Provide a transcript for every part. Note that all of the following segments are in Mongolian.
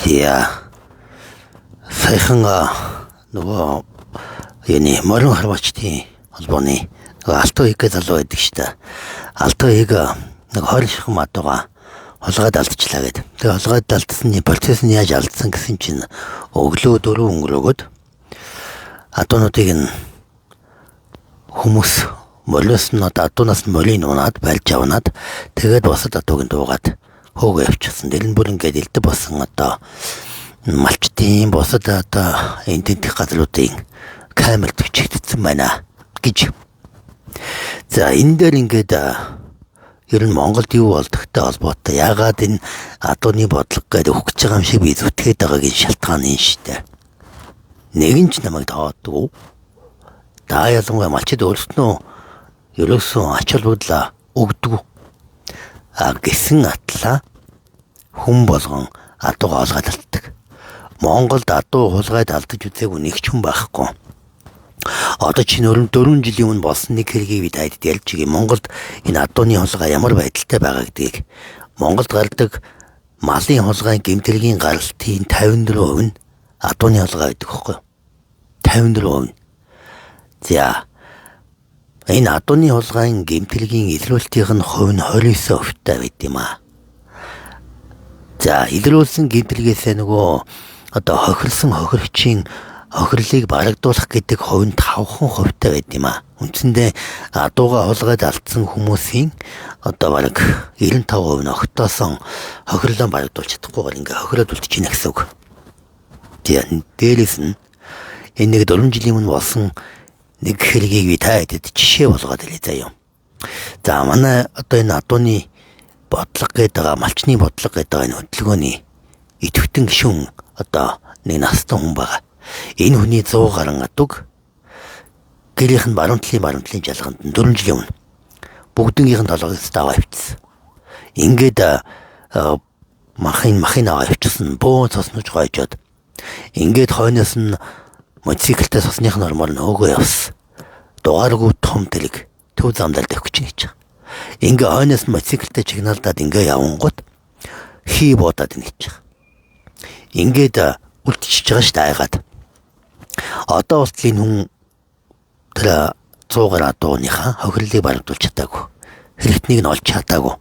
Яа. Саяхан нөгөө яны морин харвачтын холбооны алтан хийг залуу байдаг шүү дээ. Алтан хийг нэг 20 ширхэг матуга холгойд алдчихлаа гэдэг. Тэгээ холгойд алдсны процесс нь яаж алдсан гэсэн чинь өглөө 4 өнгөрөөгд атонуудыг нь хүмүүс молоос нь атонаас нь молийг унаад барьж авнаад тэгээд босод атууг нь дуугаад хөөгөө явчихсан. Тэр нь бүр ингээд элдэ болсон малчтын босод энэ тентх газруудын камерт бичигдсэн байна гэж. За энэ дээр ингээд ер нь Монголд юу болдогтой холбоотой яагаад энэ атууны бодлого гэдэг өгч байгаа юм шиг би зүтгээд байгаагийн шалтгаан энэ шүү дээ. Нэгэн ч намайг таадаггүй. Та ялангуяа малчид өөрснөө ерөөсөө ач холбогдлоо өгдөг. Гэсэн атлаа хүн болгон адуугаа олгоод алддаг. Монголд адуу хулгайд алдаж үзээгүй нэг ч хүн байхгүй. Одоо чи 4 жилийн өмнө болсон нэг хэргийг би таад ярьж байгаа. Монголд энэ адууны хулгай ямар байдалтай байгаа гэдгийг Монголд гардаг малын хулгайн гэмтэлгийн гаралтын 54% нь адууны хулгай гэдэг хэвхэв. 54%. За энэ адууны хулгайн гэмтэлгийн илрүүлтийн хувь нь 29% байд юм аа. За илрүүлсэн гэмтэлгээсээ нөгөө одоо хохирсон хохирогчийн хохирлыг барагдуулах гэдэг хувь нь 5% байд юм аа. Үндсэндээ адууга хулгайд алдсан хүмүүсийн одоо бараг 95% нь огтоосон хохирлоо барагдуулж чадахгүйгээр ингээ хохироод үлдчихээн гэсэн үг. Тэгээд дээрээс нь энэ нэг 4 жилийн өмнө болсон нэг хэргийг би та хэдэд жишээ болгоод хэлье заяа. За манай одоо энэ адууны бодлого гэдэг малчны бодлого гэдэг энэ хөдөлгөөний идэвхтэн гишүүн одоо нэг настай хүн байгаа. Энэ хүний 100 гаруй адуг гэрийнх нь баруунтлын жалганд 4 жилийн өмнө бүгднгийнх нь толгоёс даваа авчихсан. Ингээд махын аваа авчихсан бөө цоснож гойжод ингээд хойноос нь мотоциклтэй сосных нормоор нөгөө явсан. Дугааргүй том тэлэг төв замдал тавьчих гэж байгаа. Ингээ хойноос нь мотоциклтэй чигналдаад ингээ явангууд хий бодоод инеж байгаа. Ингээд үлдчихэж байгаа шүү дээ айгаад. Одоо болтлын хүн тэр 100 гаруй адууныхаа хохирлыг барагдуулж чадаагүй. Хэрэгтнийг нь олж чадаагүй.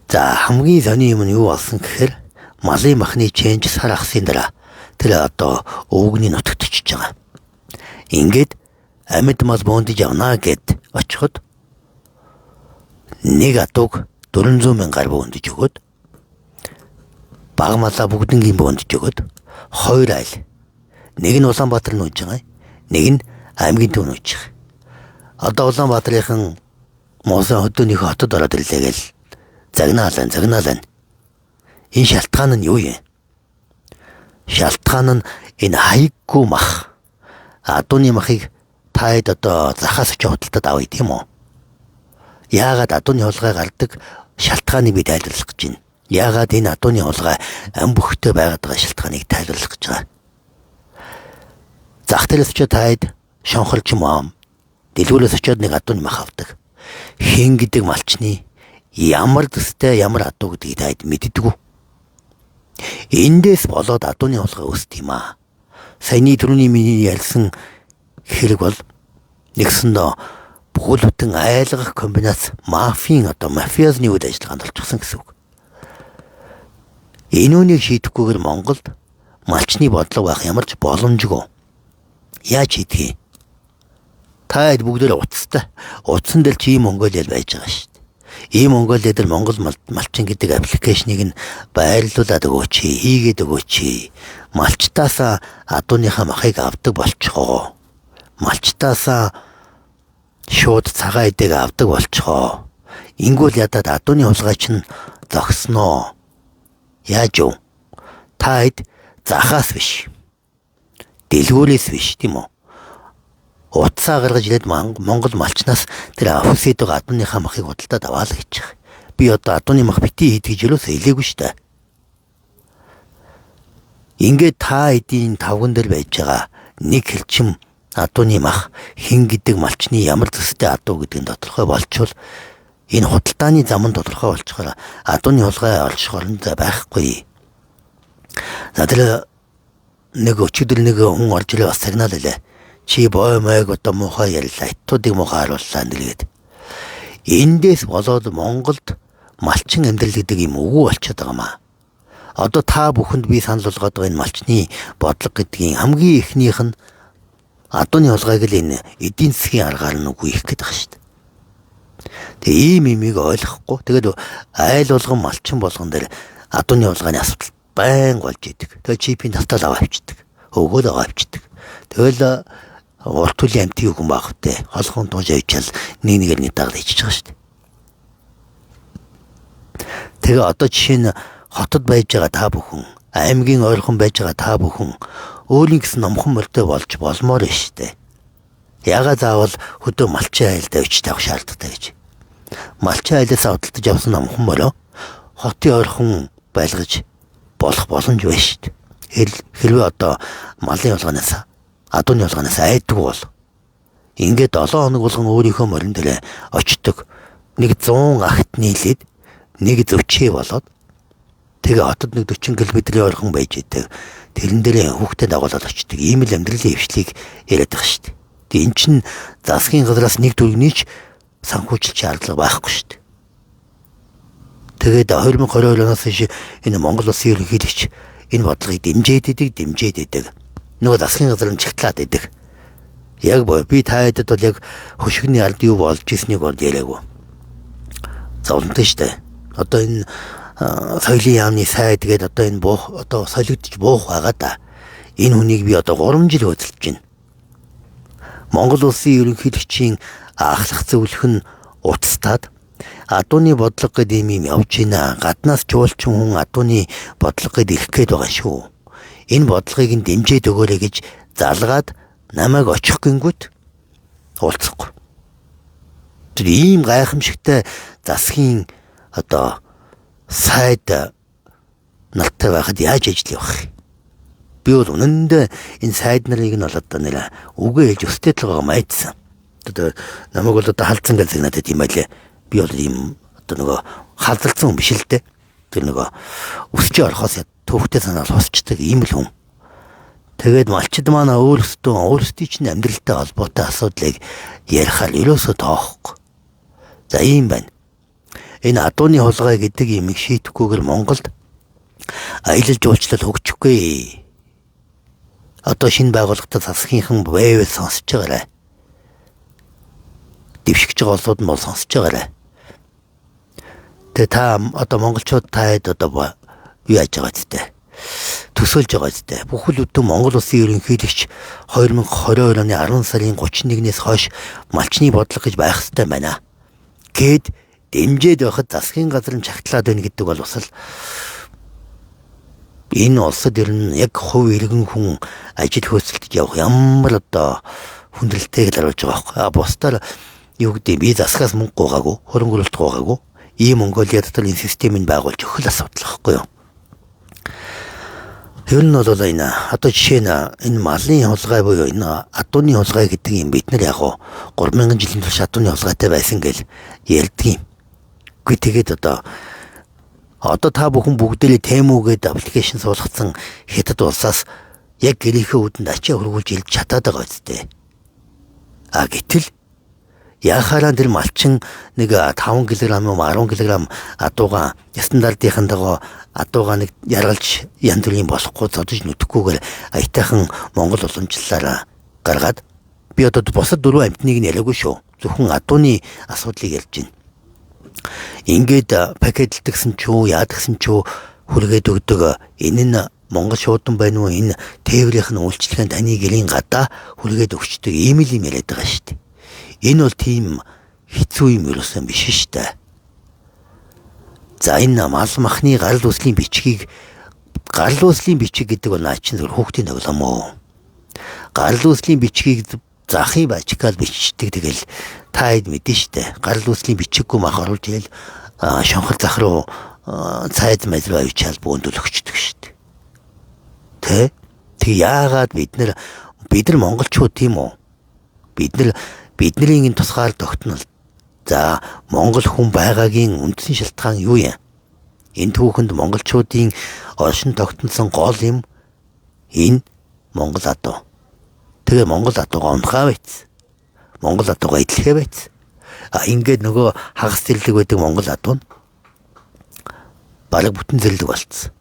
За хамгийн сони юм нь юу болсон гэхээр малын махны ченж сар ахсын дараа тэр одоо өвгөний нутагтчихж байгаа. Ингээд амьд мал боондж явнаа гэд очиход нэг адууг 400 мянгаар боондж өгөөд баг малаа бүгднгийн боондж өгөөд хоёр айл. Нэг нь Улаанбаатар нүүж байгаа. Нэг нь аймгийн төв нүүж байгаа. Одоо Улаанбаатарын Мосын хөдөөнийхөө хотод ороод ирлээ гэл загнаалаа. Энэ шалтгаан нь юу юм? Шалтгаан нь энэ хаяггүй мах. Адууны махыг таад одоо захаас очиж худалдаад авъя тийм үү? Яагаад адууны хулгай гардаг шалтгааныг би тайлбарлах гэж байна. Яагаад энэ адууны хулгай ам бүхтэй байгаад байгаа шалтгааныг тайлбарлах гэж байгаа. Зах дээрээс очиж таад шонхолч юм аа. Дэлгүүрээс очиод нэг адууны мах авдаг. Хэн гэдэг малчны ямар төстэй ямар адуу гэдгийг таад мэддэггүй. Эндээс болоод адууны хулгай үүсдэг юм аа. Саяны түрүүний миний ярьсан хэрэг бол нэгсэндээ бүхэл бүтэн айлгах комбинац мафиазны үед ажиллагаанд орчихсон гэсэн үг. Энэ үнийг шийдэхгүйгээр Монголд малчны бодлого байх ямар ч боломжгүй. Яаж хийдгийг? Та бүгдээ утастай. Утсан дээр чи Монголиэл байж байгаа шүү дээ. Ийм Монголиэл дээр Монгол малчин гэдэг аппликейшнийг нь байрлуулад өгөөч, хийгээд өгөөч. Малчтаасаа адууныхаа махыг авдаг болчихоо. Малчтаасаа шууд цагаан эдэг авдаг болчихоо. Ингүүл ядаад адууны хулгайч нь зогсноо. Яаж юу? Та захаас биш. Дэлгүүрээс биш тийм үү? Утсаа гаргаж ирээд Монгол малчнаас тэр хүсээд байгаа адууныхаа махыг худалдаад аваа л гэж байгаа. Би одоо адууны мах битгий хийд гэж юусоо хэлээгүй шүү дээ. Ингээд та эдийн тавган дээр байж байгаа нэг хэлчим адууны мах хэн гэдэг малчны ямар төстэй адуу гэдгийг тодорхой болчвол энэ худалдааны зам нь тодорхой болчихоор адууны хулгай олж хоронд байхгүй. Надад нэг өчигдөр нэг хүн орж ирээ бас сигнал хэлээ. Чи бой майг одоо муухай ярьлаа. Итуудыг муухай харууллаа нэлээд. Эндээс болоод Монголд малчин амьдрал гэдэг юм үгүй болчиход байгаа маа. Одоо та бүхэнд би санал болгоод байгаа энэ малчны бодлого гэдгийн хамгийн ихнийх нь адууны хулгайг л энэ эдийн засгийн аргаар нь үгүй их гэдэг байгаа шүү дээ. Тэгээ ийм имийг ойлгохгүй. Тэгээд айл болгон малчин болгон дээр адууны хулгайны асуудал байн болж идэг. Тэгээ чипийн татал аваа авчдаг. Өгөөл аваа авчдаг. Тэгэл урт үлийн амтын хүн багвтай. Холхон тууж авчаал нэг нэг дагал хийчихэж байгаа шүү дээ. Тэгээ одоо жишээ нь хотод байж байгаа та бүхэн, аймгийн ойрхон байж байгаа та бүхэн өөрийн гэсэн номхон мөрдөө болж болмоор нь шүү дээ. Ягаад заавал хөдөө малчин айлдаа өчтэй авах шаардлагатай гэж. Малчин айлаас хөдөлтөж явсан номхон мөрөө хотын ойрхон байлгаж болох боломж байна шүү дээ. Хэрвээ одоо малын хулгайнаас адууны хулгайнаас айдаг бол ингээд 7 хоног болгон өөрийнхөө морин дээр очдог. Нэг 100 агт нийлээд нэг зөвчээ болоод тэгээ хотод нэг 40 км-ийн ойрхон байж идэг. Тэрэн дээр хүүхдэд дагуулаад очдог. Ийм л амьдралын хвшлийг яриад байгаа шүү дээ. Тэгээ эн чинь засгийн газраас нэг төгнийч санхүүжилт шаардлага байхгүй шүү дээ. Тэгээд 2022 оноос хойш энэ Монгол Улсын ерөнхийлөгч энэ бодлогыг дэмжиж идэг. Нөгөө засгийн газар нь чагтлаад идэг. Яг би та хэдэд бол яг хөшгөний ард юу болж ирснийг бол яриаггүй. Зовлонтой шүү дээ. Одоо энэ соёлын яамны сайд тэгээд одоо энэ одоо солигдож буух байгаа да. Энэ хүнийг би одоо 3 жил хөдөлж байна. Монгол Улсын ерөнхийлөгчийн ахлах зөвлөх нь уцтаад адууны бодлого гэдэг юм явж байна. Гаднаас чуулчин хүн адууны бодлого гэдэг ирэх гээд байгаа шүү. Энэ бодлогыг нь дэмжиж өгөөрэй гэж залгаад намайг очих гингүүт уулзахгүй. Тэр ийм гайхамшигтай засгийн одоо сайд нартай байхад яаж ажиллах вэ? Би бол үнэндээ энэ сайд нарыг нь бол одоо нэр үгүй хэлж өстэй л байгаа майдсан. Одоо намайг бол одоо халдсан гэж надад юм байлээ. Би бол ийм одоо нөгөө халдалсан хүн биш л дээ. Тэр нөгөө өсчөө орохоос төвхтэй санаал хосчдаг ийм л хүн. Тэгээд малчид манай өөрсдийн чинь амьдралтай холбоотой асуудлыг ярихаар ерөөсөө тоохгүй. За ийм байна. Энэ адууны хулгай гэдэг юмыг шийдэхгүйгээр Монголд аялал жуулчлал хөгжихгүй. Одоо шинэ байгууллагатай засгийнхан байвал сонсож байгаарай. Дэвшигч байгаа улсууд нь бол сонсож байгаарай. Тэгээ та одоо монголчууд таад одоо юу яаж байгаа зү? Төсөөлж байгаа зү? Бүхэл бүтэн Монгол Улсын ерөнхийлөгч 2022 оны 10 сарын 31-ээс хойш малчны бодлого гэж байх ёстой байна. Гэд дэмжиж байхад засгийн газар нь чагтлаад байна гэдэг бол бас л энэ улсад ер нь яг хувь иргэн хүн ажил хөөцөлдөж явах ямар одоо хүндрэлтэйг л харуулж байгаа байхгүй. Бусдаар юу гэдэг би засгаас мөнгө гуйгаагүй, хөрөнгө оруулалт гуйгаагүй. Ийм Монголиа дотор энэ системийг байгуулж өгөх л асуудал байхгүй юу? Ер нь бол энэ одоо жишээ нь энэ малын хулгай буюу энэ адууны хулгай гэдэг юм бид нар яг 3000 жилийн турш адууны хулгайтай байсан гэж ярьдаг юм. Гэхдээ тэгээд одоо та бүхэн бүгдээрээ Тэмүүгээд аппликейшн суулгацсан хятад улсаас яг гэрийнхээ үдэнд ачаа хөргүүлж илж чадаад байгаа үстэй. Гэтэл яхаараа тэр малчин нэг 5 кг юм 10 кг адууга стандартын дагуу адууга нэг яргалж янз бүрийн болохгүй зодож нүдэхгүйгээр аятайхан Монгол уламжлалаараа гаргаад би одоо бусад 4 амтныг нь яриаггүй шүү. Зөвхөн адууны асуудлыг ярьж байна. Ингээд пакетлдгсэн ч юу яадгсан ч юу хүргээд өгдөг. Энэ нь Монгол шуудан байна уу? Энэ тээврийнх нь үйлчлэгэнд таны гэрийн гадаа хүргээд өгчдөг ийм л юм яриад байгаа шүү дээ. Энэ бол тийм хэцүү юм ерөөсөн биш шүү дээ. За энэ мал махны гарал үүслийн бичгийг гэдэг бол наа чинь зөв хүүхдийн тоглоом уу? Гарал үүслийн бичгийг захын бачкал бичдэг тэгэл та хэд мэдэн штэ. Гарал үүслийн бичиггүй мах оруулж тэгэл шонхол зах руу цайд мэдрүү авчаал бөөндөл өгчдөг штэ. Тэг яагаад бид нар монголчууд тийм үү? Бидний энэ тусгаар тогтнол. За Монгол хүн байгаагийн үндсэн шалтгаан юу юм? Энэ түүхэнд монголчуудын оршин тогтносон гол юм энэ Монгол адуу. Тэгээ Монгол адуугаа унахаа байц. Монгол адуугаа идэлхээ байц. Ингээд нөгөө хагас зэрлэг байдаг Монгол адуу нь бараг бүтэн зэрлэг болцсон.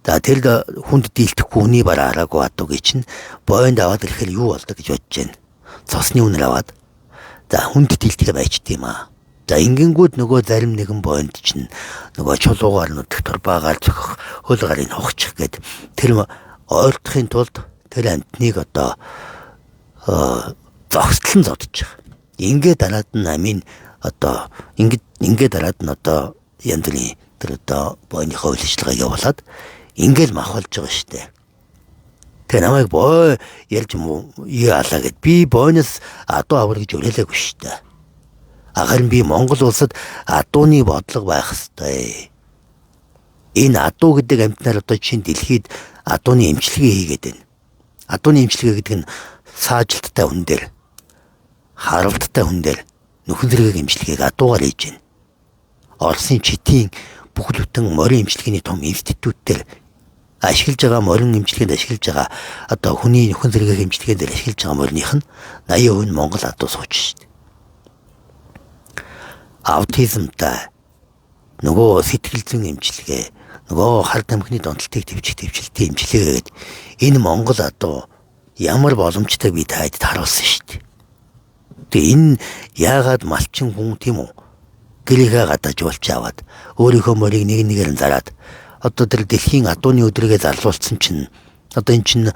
За тэр хүнд дийлдэхгүй хүний бараа хараагүй адуугийн чинь бойнд аваад ирэхээр юу болдог гэж бодож байна. Цосны үнэр аваад за хүнд дийлдэхээ байчт юм аа. За ингэнгүүд нөгөө зарим нэгэн бойнд чинь нөгөө чулуугаар нүдэх турбаагаар зөхөх хөл гарыг хогчих гээд тэр ойртохын тулд тэр амтныг одоо зогсдлон зодож байгаа. Ингээд дараад нь амийн одоо ингээд дараад нь одоо янз бүрийн тэр одоо бойныхоо үйл ажиллагаа явуулаад ингээл махвалж байгаа штэ. Тэр намайг бой ярьж юм уу яалаа гэд би бойноос адуу авах гэж өрөөлөөгүй штэ. Харин би Монгол улсад адууны бодлого байх ёстой. Энэ адуу гэдэг амьтнаар одоо чинь дэлхийд адууны эмчилгээ хийгээд байна. Адууны эмчилгээ гэдэг нь саажилттай хүн дээр, харалттай хүн дээр нөхөн зэрэг эмчилгээг адуугаар хийж байна. Оросын читийн бүх бүтэн морин эмчилгээний том институт дээр ашиглаж байгаа морин эмчилгээнд ашиглаж байгаа одоо хүний нөхөн зэрэг эмчилгээнд дээр ашиглаж байгаа мориных нь 80% нь Монгол адуу сууч шүү дээ. Аутизмтай нөгөө сэтгэл зүйн эмчилгээ, нөгөө хар тамхины донтолтыг төвчлөлтийн эмчилгээ гэдэг энэ Монгол адуу ямар боломжтой би таад харуулсан шүү дээ. Тэгээ энэ яагаад малчин хүн тийм үү? Гэрээгээ гадаж болж аваад өөрийнхөө морийг нэг нэгээр нь зараад одоо тэр дэлхийн адууны өдрөгээ зарлуулсан чинь одоо эн чинь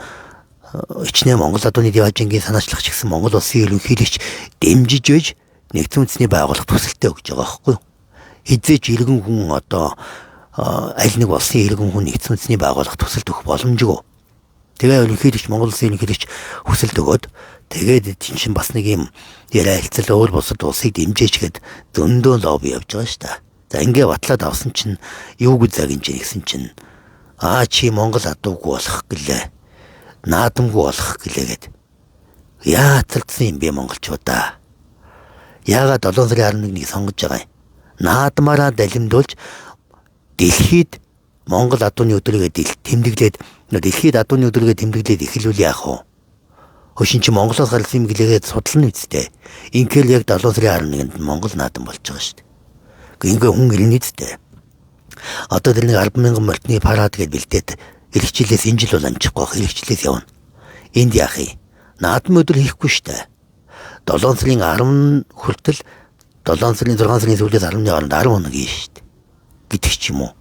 ичнээ Монгол адууны диважингийн санаачлагч гэсэн Монгол улсын ерөнхийлөгч дэмжиж байж нэгдсэн үндэсний байгууллага төсөлтөө өгч байгаа байхгүй юу? Хизээч иргэн хүн одоо аль нэг улсын иргэн хүн нэгдсэн үндэсний байгууллага төсөлт өгөх боломжгүй. Тэгээ ерөнхийлөгч Монгол улсын ерөнхийлөгч хүсэлт өгөөд тэгээд чинь бас нэг юм яриа хэлцэл өөр бусад улсыг дэмжээч гэд зөндөө лобби явж байгаа шүү дээ. За ингээ батлаад авсан чинь юу гэж загинж гэсэн чинь чи Монгол адуугүй болох гэлээ. Наадамгүй болох гэлээ гэд. Яаталцсан юм бэ монголчуудаа. Яагаад 7 сарын 11-ийг сонгож байгаа юм? Наадмаараа далимдуулж дэлхийд Монгол адууны өдрөгээ тэмдэглээд дэлхийд адууны өдрөгээ тэмдэглээд эхлүүл яах вэ? Хошин чи Монголоос гарсан юм гэлээгээд судлана үсттэй. Ингээл яг 7 сарын 11-нд Монгол наадам болж байгаа шүү дээ. Ингээ хүн ирнэ үсттэй. Одоо тэр нэг 10,000 морьтны парад гэж бэлдээд эх жилээс энэ жил бол амжихгүй байх. Эх жилээс явна. Энд яах юм? Наадам өдөр хийхгүй шүү дээ. 7 сарын 10 хүртэл 7 сарын 6 сарын сүүлээс 10-ны хооронд 10 хоног ийн шүү дээ. Гэдэг ч юм уу.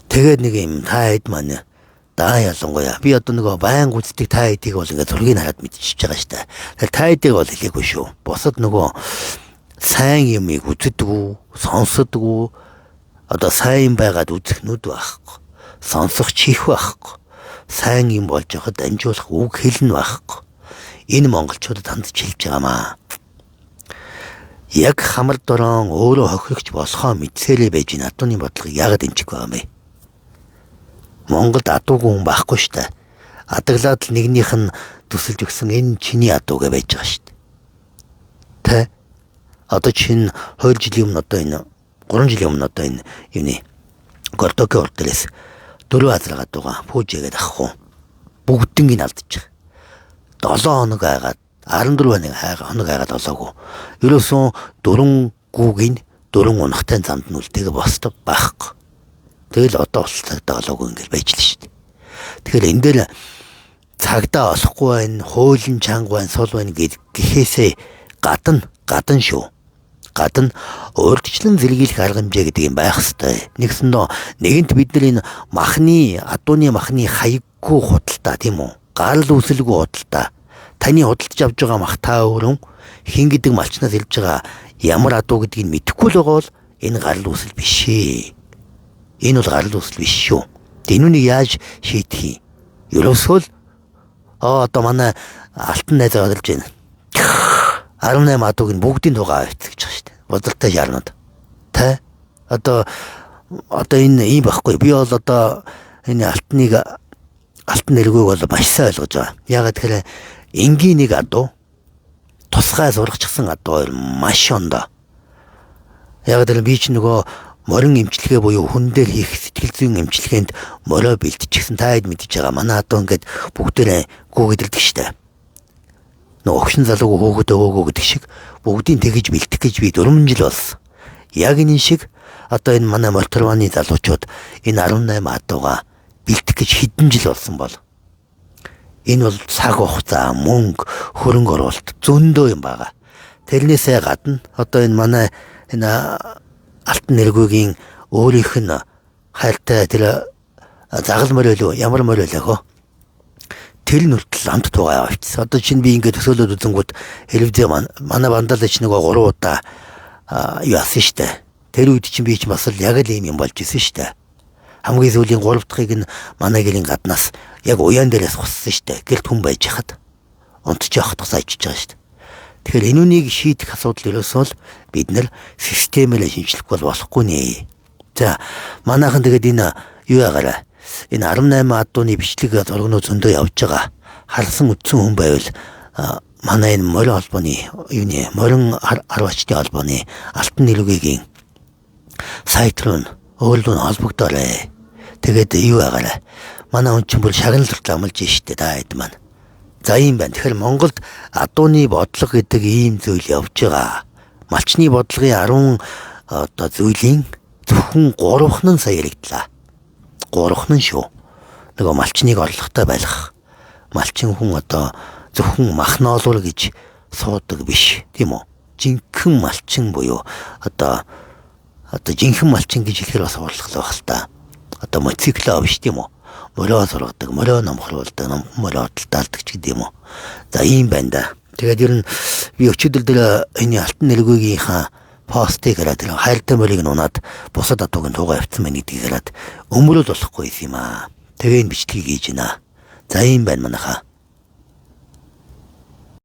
Тэгээд нэг юм та хэд маань даа ялангуяа би одоо нөгөө байн гүцдэг та хэдийг бол ингээд зургийг хараад мэдчихэж байгаа шүү дээ. Тэгэхээр та хэдийг бол хэлээгүй шүү. Бусад нөгөө сайн юмыг үздэг, сонсдог, одоо сайн байгаад үзэхнүүд байхгүй. Сонсох чих байхгүй. Сайн юм болж байхад амжуулах үг хэлнэ байхгүй. Энэ монголчуудад хандж хэлж байгаамаа. Яг хамар дорон өөрөө хохирогч болохоо мэдсээрээ байж энэ адууны бодлогыг яагаад дэмжих байгаа юм бэ? Монголд адуугүй хүн байхгүй шүү дээ. Адаглаад л нэгнийх нь төсөлж өгсөн энэ чиний адуу гэж байж байгаа шүү дээ. Одоо чинь 2 жилийн өмнө одоо энэ 3 жилийн өмнө одоо энэ юуны Гордогийн урд дээрээс 4 азраг адуугаа пүүжээгээд авах уу. Бүгднийг алдчих. 7 хоног айгаад 14 хоног айгаад олоогүй. Ерөөсөн 4 гүүгийн 4 унахтай замд нь үлдээг босдог байхгүй. Тэгэл одоо бол цагдаа олоогүй ингэж байж л шүү дээ. Тэгэхээр энэ дээр цагдаа олохгүй байх, хуулийн чанга байх, сул байх гэхээсээ гадна шүү. Гадна өөрчлөлт зэргийлэх арга хэмжээ гэдэг юм байх хэвээр. Нэгсэндөө нэгэнт бид нар энэ адууны махны хаяггүй худалдаа тийм үү? Гарал үүсэлгүй худалдаа. Таны худалдаж авч байгаа мах та өөрөө хин гэдэг малчнаас илж байгаа ямар адуу гэдгийг мэдэхгүй л байгаа бол энэ гарал үүсэл биш ээ. Энэ бол гарал үүсэл биш шүү. Тэнүүнийг яаж шийдэх юм? Ерөөсөө л одоо манай алтан найзаа гадарж байна. 18 адууг нь бүгдийн тугаа авчих гэж байгаа шүү дээ. Бодолтой шаарнууд. Одоо энэ юм байхгүй. Би бол одоо энэ алтан нэргүйг бол маш сайн ойлгож байгаа. Яагаад тэгэхээр энгийн нэг адуу тусгай сургачихсан адуу хоёр маш ондоо. Яг л би ч нөгөө морин эмчилгээ буюу хүн дээр хийх сэтгэл зүйн эмчилгээнд морио бэлтчихсэн та хэд мэдж байгаа. Манай одоо ингээд бүгдээрээ гүгэдэрдэг штэ. Нөгөө огшин залууг хөөгдөө хөөгөө гэдэг шиг бүгдийг тэгж бэлтэх гэж би 4 жил болсон. Яг энэ шиг одоо энэ манай Молторваны залуучууд энэ 18 адууга бэлтэх гэж хэдэн жил болсон бол энэ бол цаг хугацаа, мөнгө, хөрөнгө оруулалт зөндөө юм байгаа. Тэрнээсээ гадна одоо энэ манай энэ алтан нэргүүгийн өөрийнх нь хайртай тэр загал мориол ямар мориол яах вэ? Тэр нүртэл амт тугаа авчихсан. Одоо чинь би ингээд төсөөлөд үзэнгүүт телевизээ манай бандалч нөгөө 3 удаа яасан штэ. Тэр үед чинь би ч бас л яг л юм болж исэн штэ. Хамгийн сүүлийн 3 дахьыг нь манай гэрийн гаднаас яг уян дээрээс хуссан штэ. Гэрт хүн байж хахад унтчих явах сайжиж байгаа штэ. Тэгэхээр энүүнийг шийдэх асуудал ерөөсөө л бид нэр системээр шинжлэх болохгүй нэ. За манайхан тэгээд энэ юу яагараа энэ 18 адууны бичлэг зургнууд зөндөө явж байгаа. Харсан үтсэн хүн байвал манай энэ морин холбооны юуны морин арвачдын холбооны алтан нэрүүгийн сайт руу өөрлөө холбогдоорой. Тэгээд юу яагараа манай хүн чинь бүр шагналт амлж штэ та хэд маань. За юм байна. Тэгэхээр Монголд адууны бодлого гэдэг ийм зүйл явж байгаа. Малчны бодлогын 10 одоо зүйлийн зөвхөн 3х нь сая яригдлаа. 3х нь шүү. Нөгөө малчныг орлоготой байлгах. Малчин хүн одоо зөвхөн махноолур гэж суудаг биш, тийм үү? Жинхэнэ малчин буюу одоо жинхэнэ малчин гэж хэлэхээр бас уурлах байх л та. Одоо мотоциклоо биш, тийм үү? Морио сургадаг, морио номхруулдаг, морио талдалдаг ч гэдэм үү. За ийм байна да. Тэгээд ер нь би өчигдөр дээр энэ алтан нэргүүгийнхаа постыг хараад тэр хайртай морийг нунаад бусад адууг нь туугаа явцсан байна гэдгийг хараад өмөрөл болохгүй юм аа. Тэгээ энэ бичлэгийг хийж байна. За ийм байна манайхаа.